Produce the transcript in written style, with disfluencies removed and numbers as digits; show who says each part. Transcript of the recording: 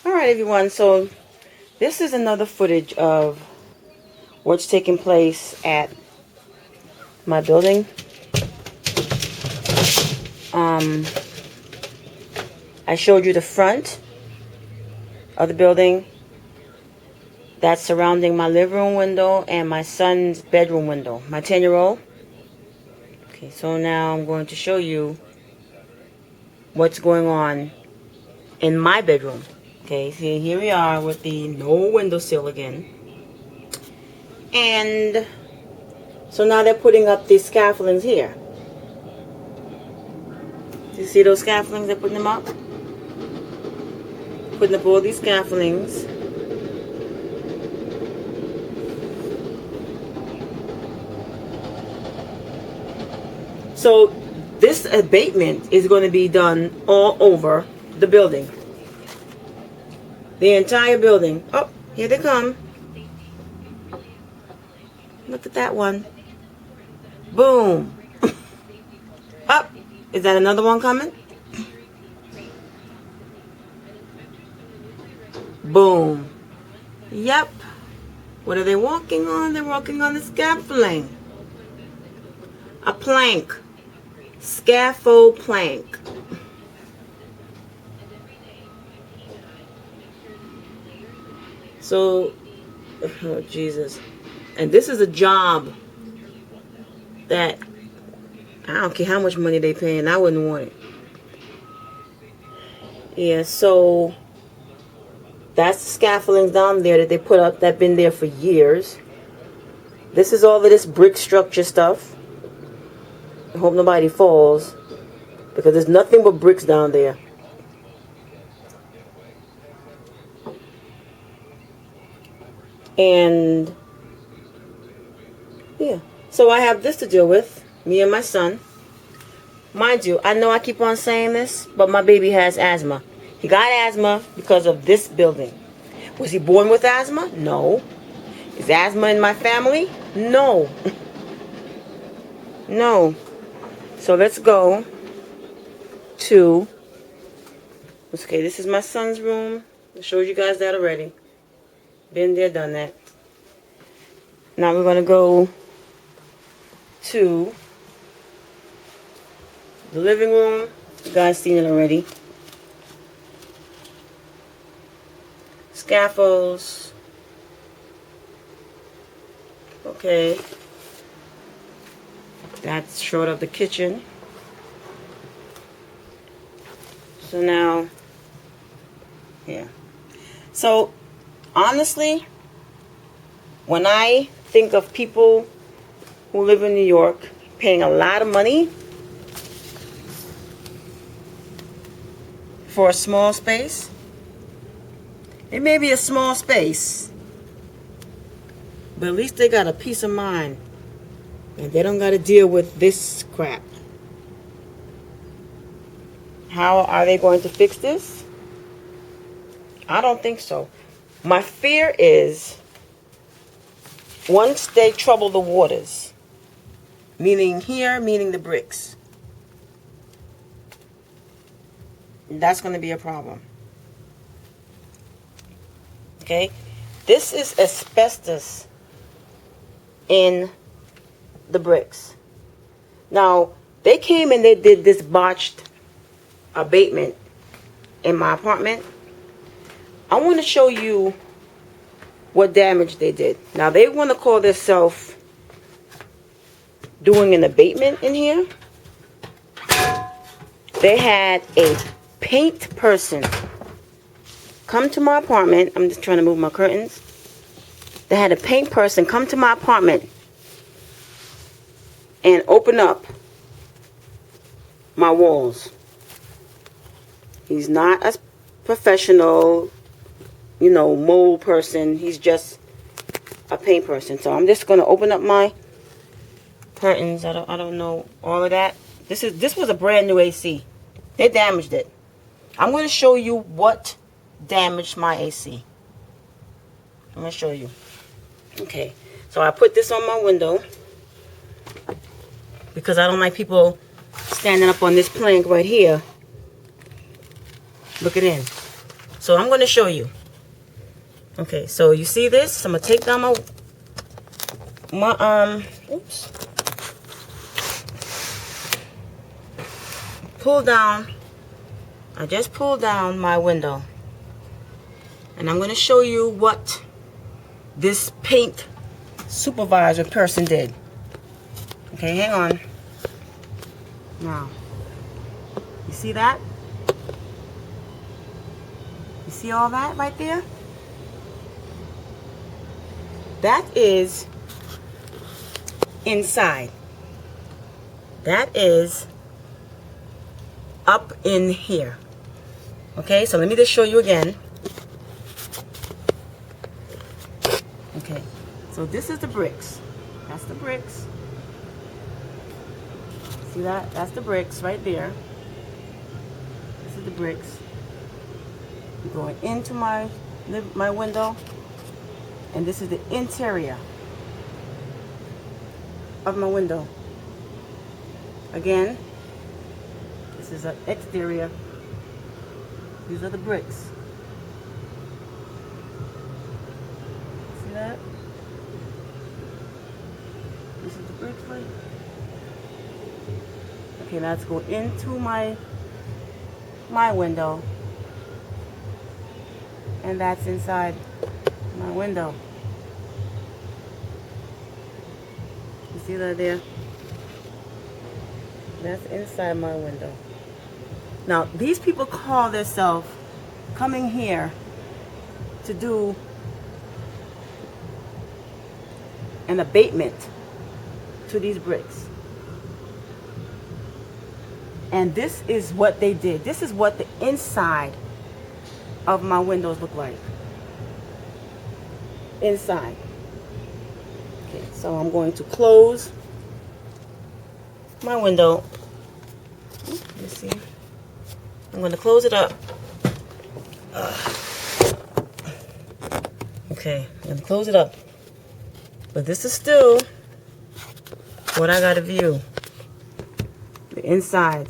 Speaker 1: Alright everyone, so this is another footage of what's taking place at my building. I showed you the front of the building that's surrounding my living room window and my son's bedroom window, my 10-year-old. Okay, so now I'm going to show you what's going on in my bedroom. Okay, so here we are with the no windowsill again. And so now they're putting up these scaffoldings here. Do you see those scaffoldings? They're putting them up. Putting up all these scaffoldings. So this abatement is going to be done all over the building. The entire building. Oh, here they come. Look at that one. Boom. Up. Is that another one coming? Boom. Yep. What are they walking on? They're walking on the scaffolding. A plank. Scaffold plank. So, oh Jesus. And this is a job that I don't care how much money they paying, I wouldn't want it. Yeah, so that's the scaffoldings down there that they put up that been there for years. This is all of this brick structure stuff. I hope nobody falls, because there's nothing but bricks down there. And yeah, so I have this to deal with, me and my son. Mind you, I know I keep on saying this, but my baby has asthma. He got asthma because of this building. Was he born with asthma? No. Is asthma in my family? No. No. So let's go to, okay, this is my son's room. I showed you guys that already. Been there, done that. Now we're going to go to the living room. You guys seen it already. Scaffolds. Okay. That's short of the kitchen. So now, yeah. So, honestly, when I think of people who live in New York paying a lot of money for a small space, it may be a small space, but at least they got a peace of mind. And they don't got to deal with this crap. How are they going to fix this? I don't think so. My fear is once they trouble the waters, meaning here, meaning the bricks, that's going to be a problem. Okay? This is asbestos in the bricks. Now, they came and they did this botched abatement in my apartment. I want to show you what damage they did. Now, they want to call themselves doing an abatement in here. They had a paint person come to my apartment. I'm just trying to move my curtains. They had a paint person come to my apartment and open up my walls. He's not a professional, mold person. He's just a paint person. So I'm just going to open up my curtains. I don't know all of that. This was a brand new AC. They damaged it. I'm going to show you what damaged my AC. I'm going to show you. Okay. So I put this on my window because I don't like people standing up on this plank right here looking in. So I'm going to show you. Okay, so you see this? I'm going to take down oops. Pull down. I just pulled down my window. And I'm going to show you what this paint supervisor person did. Okay, hang on. Now, you see that? You see all that right there? That is inside. That is up in here. Okay, so let me just show you again. Okay, so this is the bricks. That's the bricks. See that? That's the bricks right there. This is the bricks. I'm going into my window, and this is the interior of my window. Again, this is an exterior. These are the bricks. See that? This is the bricks right. Okay, now let's go into my window. And that's inside my window. You see that there? That's inside my window. Now, these people call themselves coming here to do an abatement to these bricks. And this is what they did. This is what the inside of my windows look like. Inside. Okay, so I'm going to close my window. Let me see. I'm going to close it up. Okay, I'm going to close it up. But this is still what I got to view. The inside.